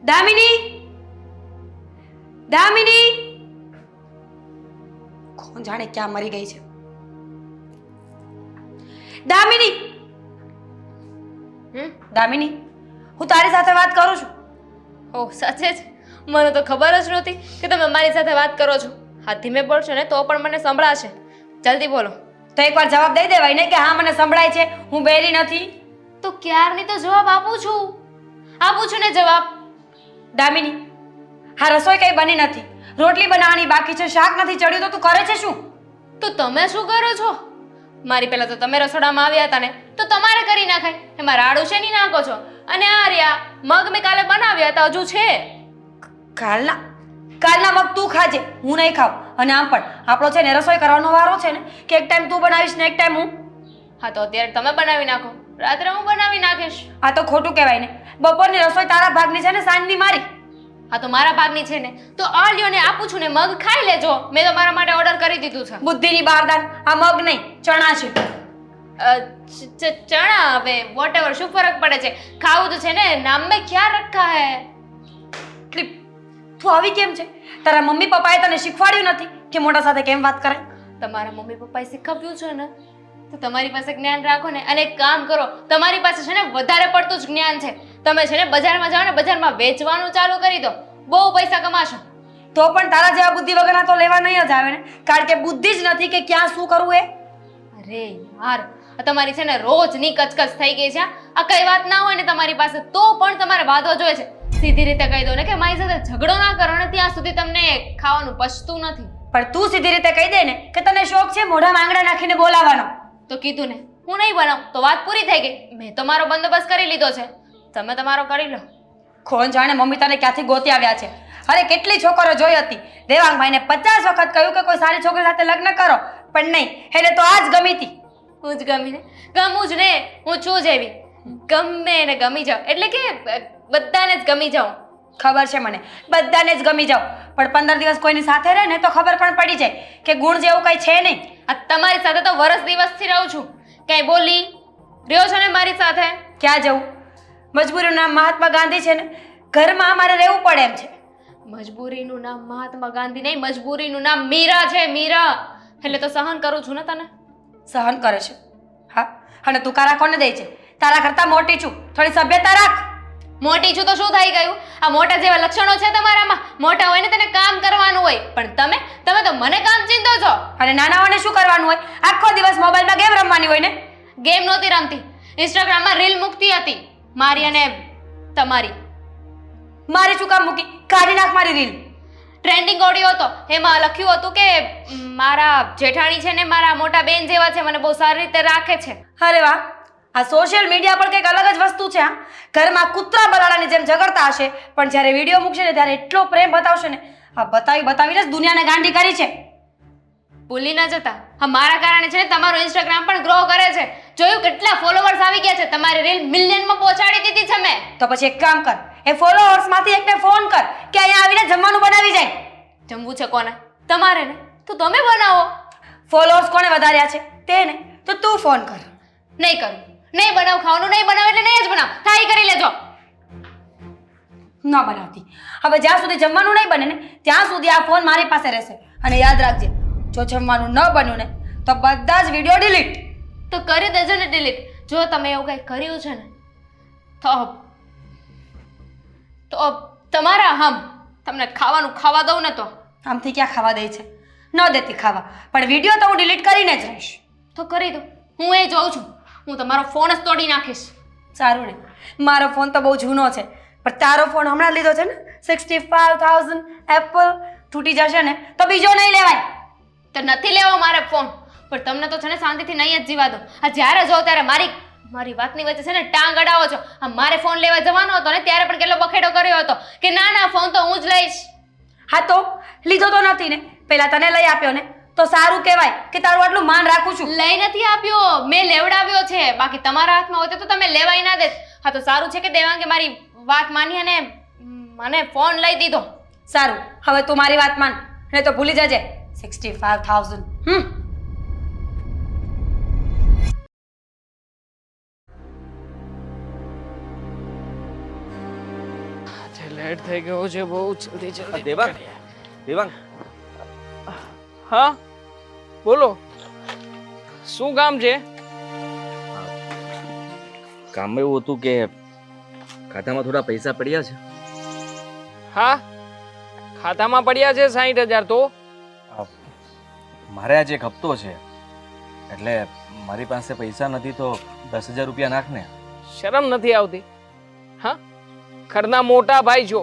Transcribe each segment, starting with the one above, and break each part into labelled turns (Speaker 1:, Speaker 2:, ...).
Speaker 1: દામિની, દામિની, કોણ જાણે ક્યાં મરી ગઈ છે? દામિની, દામિની, હું તારી સાથે વાત કરું છું.
Speaker 2: ઓહ સાચે જ? મને તો ખબર જ નહોતી કે તમે મારી સાથે વાત કરો છો. હા, ધીમે બોલશો ને તો પણ મને સંભળાશે. જલ્દી બોલો.
Speaker 1: તો એકવાર જવાબ દઈ દેવાય ને કે હા મને સંભળાય છે, હું બેરી નથી.
Speaker 2: તો ક્યારની તો જવાબ આપું છું ને જવાબ.
Speaker 1: દામિની, હા રસોઈ કઈ બની નથી, રોટલી બનાવવાની બાકી છે, શાક નથી ચડ્યું, તો તું કરે છે શું?
Speaker 2: તો તમે શું કરો છો? મારી પહેલા તો તમે રસોડામાં આવ્યા હતા ને તો તમારે કરી નાખાય. એમાં રાડું છે નહીં નાખો છો. અને આ રહ્યા મગ મેં કાલે બનાવ્યા હતા, હજુ છે.
Speaker 1: કાલના મગ તું ખાજે, હું નહીં ખાવ. અને આમ પણ આપણો છે ને રસોઈ કરવાનો વારો છે ને કે એક ટાઈમ તું બનાવીશ ને એક ટાઈમ હું.
Speaker 2: હા, તો અત્યારે તમે બનાવી નાખો, રાત્રે હું બનાવી નાખીશ.
Speaker 1: આ તો ખોટું કહેવાય ને. બપોરની રસોઈ તારા ભાગની છે ને સાંજની મારી.
Speaker 2: હા, તો મારા ભાગની છે ને તો આ લ્યો ને આપું છું ને, મગ ખાઈ લેજો. મેં તો મારા માટે ઓર્ડર કરી દીધું છે.
Speaker 1: બુદ્ધિની બારદાન, આ મગ નહીં ચણા છે.
Speaker 2: ચણા હવે વોટેવર, શું ફરક પડે છે? ખાવું તો છે ને, નામ મેં ક્યાં રખા હે.
Speaker 1: ક્લિપ, તું આવી કેમ છે? તારા મમ્મી પપ્પાએ તને શીખવાડ્યું નથી કે મોટા સાથે કેમ વાત કરે?
Speaker 2: તમારા મમ્મી પપ્પાએ શીખવ્યું છે ને તો તમારી પાસે જ્ઞાન રાખો ને. અને એક કામ કરો, તમારી પાસે છે ને વધારે પડતું જ જ્ઞાન છે. તમે છે ને બજારમાં જાઓ ને, બજારમાં વેચવાનું ચાલુ કરી દો, બહુ પૈસા કમાશો.
Speaker 1: તો પણ તારા જેવા બુદ્ધિ વગરના તો લેવા નહીં જ આવે ને, કારણ કે બુદ્ધિ જ નથી કે ક્યાં શું કરવું એ.
Speaker 2: અરે યાર, આ તમારી છે ને રોજની કચકચ થઈ ગઈ છે. આ કઈ વાત ના હોય ને તમારી પાસે તો પણ તમારે વાંધો જોઈએ છે. સીધી રીતે કહી દો ને કે મારી સાથે ઝઘડો ના કરો ને ત્યાં સુધી તમને ખાવાનું પચતું નથી.
Speaker 1: પણ તું સીધી રીતે કહી દે ને કે તને શોખ છે મોઢામાં આંગળા નાખીને બોલાવવાનો.
Speaker 2: તો કીધું ને, હું નહીં બનાવું તો વાત પૂરી થઈ ગઈ. મેં તો મારો બંદોબસ્ત કરી લીધો છે, તમે તમારો કરી લો.
Speaker 1: કોણ જાણે મમ્મી તને ક્યાંથી ગોતી આવ્યા છે. અરે કેટલી છોકરો જોઈ હતી, દેવાંગભાઈને 50 વખત કહ્યું કે કોઈ સારી છોકરી સાથે લગ્ન કરો, પણ નહીં, એને તો આ જ ગમી હતી.
Speaker 2: હું જ ગમી ને, ગમું જ ને, હું છું જ એવી. ગમે ને ગમી જાઉં, એટલે કે બધાને જ ગમી જાઉં.
Speaker 1: ખબર છે મને, બધાને જ ગમી જાવ, પણ 15 દિવસ કોઈની સાથે રહે ને તો ખબર પણ પડી જાય કે ગુણ જેવું કઈ છે નહીં.
Speaker 2: આ તમારી સાથે તો વરસ દિવસથી રહું છું, ક્યાંય બોલી રહ્યો છો ને મારી સાથે?
Speaker 1: ક્યાં જવું? મજબૂરીનું નામ મહાત્મા ગાંધી છે ને, ઘરમાં અમારે રહેવું પડે એમ છે.
Speaker 2: મજબૂરીનું નામ મહાત્મા ગાંધી નહીં, મજબૂરીનું નામ મીરા છે, મીરા. એટલે તો સહન કરું છું ને તને.
Speaker 1: સહન કરે છે? હા, અને તું કારા કોને દે છે? તારા કરતા મોટી છું, થોડી સભ્યતા રાખ.
Speaker 2: મોટી છું તો શું થઈ ગયું? આ મોટા જેવા લક્ષણો છે તમારામાં. મોટા હોય ને તેને કામ કરવાનું હોય, પણ તમે તો મને કામ ચીંધો છો.
Speaker 1: અને નાનાઓને શું કરવાનું હોય? આખો દિવસ મોબાઈલમાં ગેમ રમવાની હોય ને.
Speaker 2: ગેમ નહોતી રમતી, ઇન્સ્ટાગ્રામમાં રીલ મૂકતી હતી, મારી અને તમારી.
Speaker 1: મારી શું કામ મૂકી? કાઢી નાખ મારી રીલ.
Speaker 2: ટ્રેન્ડિંગ ઓડિયો હતો, એમાં લખ્યું હતું કે મારા જેઠાણી છે ને મારા મોટા બેન જેવા છે, મને બહુ સારી રીતે રાખે છે.
Speaker 1: અરે વાહ, આ સોશિયલ મીડિયા પર કંઈક અલગ જ વસ્તુ છે. હા, ઘરમાં કૂતરા બલાડાની જેમ ઝઘડતા હશે, પણ જ્યારે વિડીયો મૂકશે ને ત્યારે એટલો પ્રેમ બતાવશે ને, આ બતાવીને જ દુનિયાને ગાંડી કરી છે.
Speaker 2: ભૂલી ન જતા, હા મારા કારણે છે ને તમારું ઇન્સ્ટાગ્રામ પણ ગ્રો કરે છે. જોયું કેટલા ફોલોવર્સ આવી ગયા છે, તમારી રીલ મિલિયનમાં પહોંચાડી દીધી છે મેં.
Speaker 1: તો પછી એક કામ કર, એ ફોલોઅર્સમાંથી એકને ફોન કર કે અહીંયા આવીને જમવાનું બનાવી જાય.
Speaker 2: જમવું છે કોને? તમારે ને, તો તમે બનાવો.
Speaker 1: ફોલોઅર્સ કોણે વધાર્યા છે? તેને. તો તું ફોન કર.
Speaker 2: નહીં કરું, નહીં બનાવ, ખાવાનું નહીં બનાવ એટલે નહીં જ બનાવ, થાય કરી લેજો.
Speaker 1: ન બનાવતી. હવે જ્યાં સુધી જમવાનું નહીં બને ને ત્યાં સુધી આ ફોન મારી પાસે રહેશે. અને યાદ રાખજે, જો જમવાનું ન બન્યું ને તો બધા જ વિડીયો ડિલીટ.
Speaker 2: તો કરી દેજો ને ડિલીટ. જો તમે એવું કંઈ કર્યું છે ને તો તમારા તમને ખાવાનું ખાવા દઉં ને તો.
Speaker 1: આમથી ક્યાં ખાવા દે છે? ન દેતી ખાવા, પણ વિડીયો તો હું ડિલીટ કરીને જ રહીશ.
Speaker 2: તો કરી દો, હું એ જોઉં છું. હું તમારો ફોન જ તોડી નાખીશ.
Speaker 1: સારું ને, મારો ફોન તો બહુ જૂનો છે, પણ તારો ફોન હમણાં લીધો છે ને 65,000 એપલ, તૂટી જશે ને તો બીજો નહીં લેવાય.
Speaker 2: તો નથી લેવો મારે ફોન, પણ તમને તો છે ને શાંતિથી નહીં જ જીવા દો. આ જ્યારે જો ત્યારે મારી વાતની વચ્ચે છે ને ટાંગ અડાવો છો. આ મારે ફોન લેવા જવાનો હતો ને ત્યારે પણ કેટલો બખેડો કર્યો હતો કે ના ફોન તો હું જ લઈશ.
Speaker 1: હા તો લીધો તો નથી ને, પહેલા તને લઈ આપ્યો ને તો સારું કહેવાય કે તારું આટલું માન રાખું છું.
Speaker 2: લઈ નથી આપ્યો, મેં લેવડાવ્યો છે. બાકી તમારા હાથમાં હોતે તો તમે લેવાય ના દેત. હા તો સારું છે કે દેવાંગે મારી વાત માની અને મને ફોન લઈ દીધો.
Speaker 1: સારું, હવે તું મારી વાત માન, નહીં તો ભૂલી જજે 65,000.
Speaker 3: લેટ થઈ ગયો છે બહુ જલ્દી જલ્દી
Speaker 4: દેવાંગ દેવાંગ
Speaker 3: હા બોલો શું કામ છે
Speaker 4: કામ એવું હતું કે ખાતામાં થોડા પૈસા પડ્યા છે.
Speaker 3: હા ખાતામાં પડ્યા છે 60,000 તો
Speaker 4: મારે આજે એક હપ્તો છે એટલે મારી પાસે પૈસા નથી તો 10,000 રૂપિયા નાખ ને.
Speaker 3: શરમ નથી આવતી હા ઘરના મોટા ભાઈ છો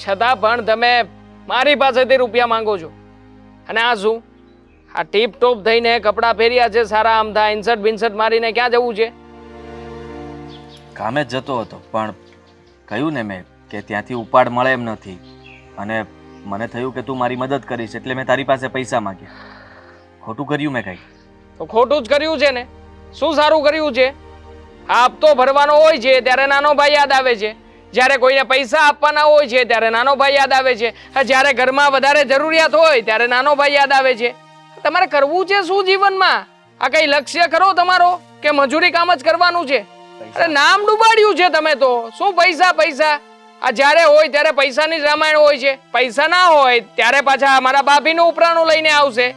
Speaker 3: છતાં પણ તમે મારી પાસેથી રૂપિયા માંગો છો અને આ શું આ ટીપ ટોપ થઈને કપડાં પહેર્યા છે સારા આમદા ઇન્સર્ટ બિન્સર્ટ મારીને ક્યાં જવું છે
Speaker 4: કામે જ જતો હતો પણ કહ્યું ને મેં કે ત્યાંથી ઉપાડ મળે એમ નથી અને મને થયું કે તું મારી મદદ કરીશ એટલે મેં તારી પાસે પૈસા માંગ્યા. ખોટું કર્યું મેં કંઈ?
Speaker 3: તો ખોટું જ કર્યું છે ને શું સારું કર્યું છે આ હપ્તો ભરવાનો હોય છે ત્યારે નાનો ભાઈ યાદ આવે છે જ્યારે કોઈને પૈસા આપવાના હોય છે ત્યારે નાનો ભાઈ યાદ આવે છે જ્યારે ઘરમાં વધારે જરૂરિયાત હોય ત્યારે નાનો ભાઈ યાદ આવે છે તમારે કરવું છે શું જીવનમાં આ કઈ લક્ષ્ય ખરો તમારો કે મજૂરી કામ જ કરવાનું છે અરે નામ ડૂબાડ્યું છે તમે તો શું પૈસા પૈસા આ જ્યારે હોય ત્યારે પૈસાની જ રામાયણ હોય છે પૈસા ના હોય ત્યારે પાછા મારા ભાભીનું ઉપરાણું લઈને આવશે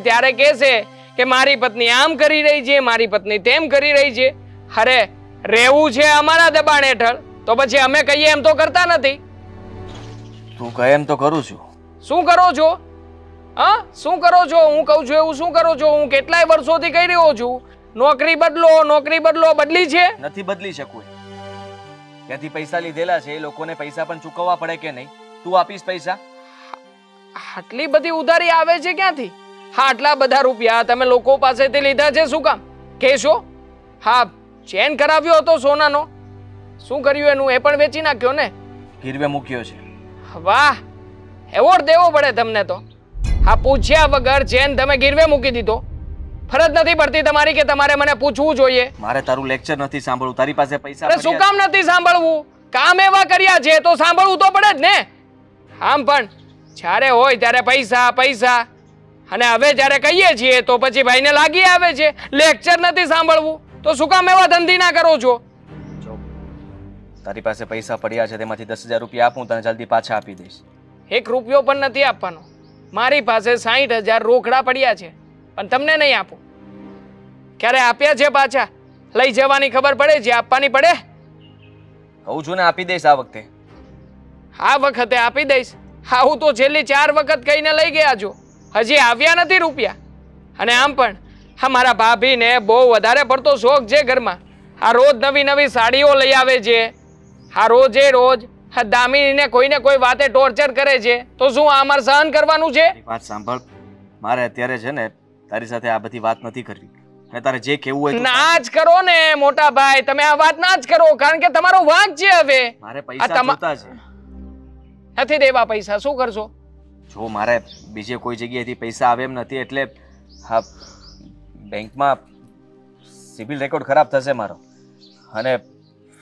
Speaker 3: ત્યારે કહેશે કે મારી પત્ની આમ કરી રહી છે મારી પત્ની તેમ કરી રહી છે અરે રહેવું છે અમારા દબાણ હેઠળ તો પછી અમે કહીએ એમ તો કરતા નથી.
Speaker 4: તું કહે એમ તો કરું છું.
Speaker 3: શું કરો છો હા શું કરો છો હું કહું છું એવું શું કરો છો હું કેટલાય વર્ષોથી કહી રહ્યો છું નોકરી બદલો બદલી છે
Speaker 4: નથી બદલી શકું. ત્યાંથી પૈસા લીધેલા છે એ લોકોને પૈસા પણ ચૂકવવા પડે કે નહીં? તું આપીશ પૈસા?
Speaker 3: આટલી બધી ઉધારી આવે છે ક્યાંથી હા આટલા બધા રૂપિયા તમે લોકો પાસેથી લીધા છે શું કામ કહેશો હા ચેન કરાવ્યો હતો સોનાનો શું કર્યું એનું એ પણ વેચી નાખ્યો ને
Speaker 4: ગીરવે મૂક્યો છે.
Speaker 3: વાહ એવોર્ડ દેવો પડે તમને તો હા પૂછ્યા વગર ચેન તમે ગીરવે મૂકી દીધો ફરજ નથી પડતી તમારી કે તમારે મને પૂછવું જોઈએ
Speaker 4: મારે તારું લેક્ચર નથી સાંભળવું. તારી પાસે પૈસા
Speaker 3: અરે શું કામ નથી સાંભળવું કામ એવા કર્યા છે તો સાંભળવું તો પડે જ ને આમ પણ જ્યારે હોય ત્યારે પૈસા પૈસા અને હવે જ્યારે કહીએ છીએ તો પછી ભાઈને લાગી આવે છે લેક્ચર નથી સાંભળવું તો શું કામ એવા ધંધી ના કરો છો
Speaker 4: જો તારી પાસે પૈસા પડ્યા છે તેમાંથી 10,000 રૂપિયા આપું તને જલ્દી પાછા આપી દઈશ.
Speaker 3: 1 રૂપિયો પણ નથી આપવાનો મારી પાસે 60,000 રોકડા પડ્યા છે પણ તમને નહીં આપું ક્યારે આપ્યા છે પાછા લઈ જવાની ખબર પડે છે આપવાની પડે
Speaker 4: કહું છું ને આપી દઈશ આ વખતે.
Speaker 3: આ વખતે આપી દઈશ હા હું તો છેલ્લી 4 વખત કહીને લઈ ગયા છું હજી આવ્યા નથી રૂપિયા અને આમ પણ હા મારા ભાભીને બહુ વધારે પડતો શોખ છે ઘરમાં આ રોજ નવી નવી સાડીઓ લઈ આવે છે આ રોજે રોજ હા દામિનીને કોઈને કોઈ વાતે ટોર્ચર કરે છે તો શું આ અમારે સહન કરવાનું છે
Speaker 4: મારી વાત સાંભળ મારે અત્યારે છે ને તારી સાથે આ બધી વાત નથી કરવી અને તારે જે કહેવું હોય
Speaker 3: ના જ કરો ને મોટા ભાઈ તમે આ વાત ના જ કરો કારણ કે તમારો વાંક છે હવે
Speaker 4: મારે પૈસા જોતા છે.
Speaker 3: નથી દેવા પૈસા શું કરશો
Speaker 4: જો મારે બીજે કોઈ જગ્યાએથી પૈસા આવે એમ નથી એટલે હા બેંકમાં સિબિલ રેકોર્ડ ખરાબ થશે મારો અને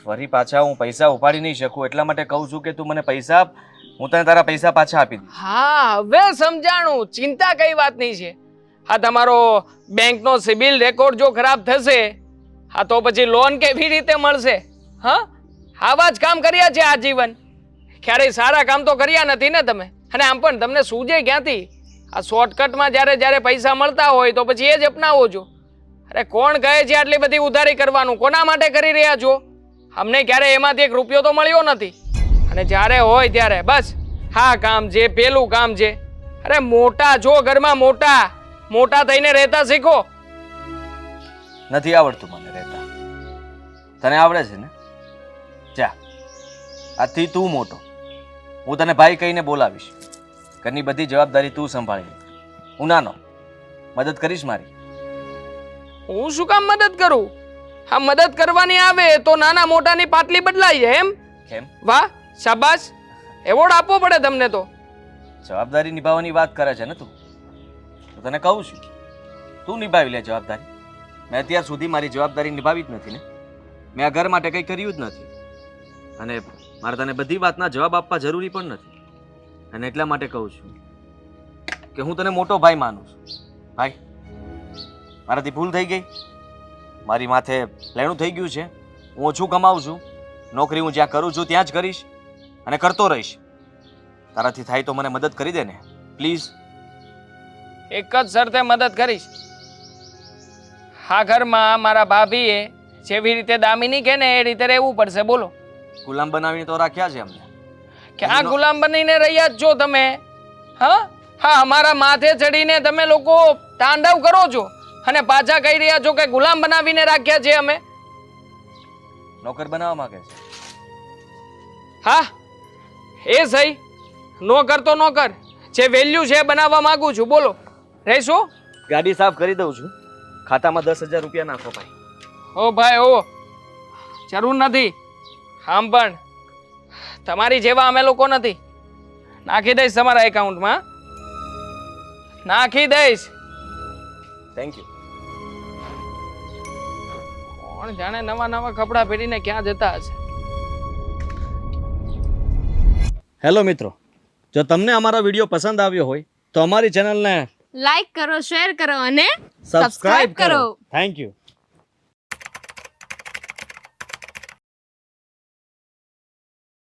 Speaker 4: ફરી પાછા હું પૈસા ઉપાડી નહીં શકું એટલા માટે કહું છું કે તું મને પૈસા આપ હું તને તારા પૈસા પાછા આપી દઈશ.
Speaker 3: હા હવે સમજાણું ચિંતા કઈ વાતની છે હા તમારો બેંકનો સિબિલ રેકોર્ડ જો ખરાબ થશે હા તો પછી લોન કેવી રીતે મળશે હા આવા જ કામ કર્યા છે આજીવન ક્યારેય સારા કામ તો કર્યા નથી ને તમે અને આમ પણ તમને સૂજે ક્યાંથી આ શોર્ટકટમાં જ્યારે જ્યારે પૈસા મળતા હોય તો પછી એ જ અપનાવો છો અરે કોણ કહે છે આટલી બધી ઉધારી કરવાનું કોના માટે કરી રહ્યા છો અમને ક્યારે એમાંથી 1 રૂપિયો તો મળ્યો નથી અને જ્યારે હોય ત્યારે બસ હા કામ છે પેલું કામ છે અરે મોટા જો ઘરમાં મોટા થઈને રહેતા શીખો
Speaker 4: નથી આવડતું મને રહેતા. તને આવડે છે ને? જા આજથી તું મોટો હું તને ભાઈ કહીને બોલાવીશ. ઘરની બધી જવાબદારી તું સંભાળી લે. હું નાનો મદદ કરીશ મારી?
Speaker 3: હું શું કામ મદદ કરું હા મદદ કરવાની આવે તો નાના મોટાની પાટલી બદલાઈ જાય એમ
Speaker 4: કેમ?
Speaker 3: વાહ શાબાશ એવોર્ડ આપવો પડે તમને તો
Speaker 4: જવાબદારી નિભાવવાની વાત કરે છે ને તું તો તને કહું છું તું નિભાવી લે જવાબદારી. મેં અત્યાર સુધી મારી જવાબદારી નિભાવી જ નથી ને મેં આ ઘર માટે કંઈ કર્યું જ નથી અને મારે તને બધી વાતના જવાબ આપવા જરૂરી પણ નથી અને એટલા માટે કહું છું કે હું તને મોટો ભાઈ માનું છું. ભાઈ મારાથી ભૂલ થઈ ગઈ મારી માથે લેણું થઈ ગયું છે હું ઓછું કમાઉં છું નોકરી હું જ્યાં કરું છું ત્યાં જ કરીશ અને કરતો રહીશ. તારાથી થાય તો મને મદદ કરી દે ને પ્લીઝ.
Speaker 3: એક જ શરતે મદદ કરીશ. આ ઘરમાં મારા ભાભીએ જેવી રીતે દામિની કે ને એ રીતે રહેવું પડશે. બોલો.
Speaker 4: ગુલામ બનાવીને તો રાખ્યા છે અમને.
Speaker 3: ક્યાં ગુલામ બનીને રહ્યા જ છો તમે? હા હા, અમારા માથે ચડીને તમે લોકો તાંડવ કરો છો અને પાછા કહી રહ્યા છો કે ગુલામ બનાવીને રાખ્યા છે અમે.
Speaker 4: નોકર બનાવવા માંગે છે.
Speaker 3: હા એ સહી, નોકર તો નોકર, જે વેલ્યુ છે એ બનાવવા માંગુ છું. બોલો રહેશો?
Speaker 4: ગાડી સાફ કરી દઉં છું. ખાતામાં 10,000 રૂપિયા નાખો ભાઈ.
Speaker 3: ઓ ભાઈ ઓ, જરૂર નથી. આમ પણ તમારી જેવા અમે લોકો નથી. નાખી દઈશ તમારા એકાઉન્ટમાં, નાખી દઈશ.
Speaker 4: Thank you.
Speaker 3: કોણ જાણે નવા નવા કપડાં પહેરીને ક્યાં જતા હશે.
Speaker 4: હેલો મિત્રો, જો તમને અમારો વિડીયો પસંદ આવ્યો હોય તો અમારી ચેનલને
Speaker 2: લાઈક કરો, શેર કરો અને
Speaker 4: સબસ્ક્રાઇબ કરો. Thank you.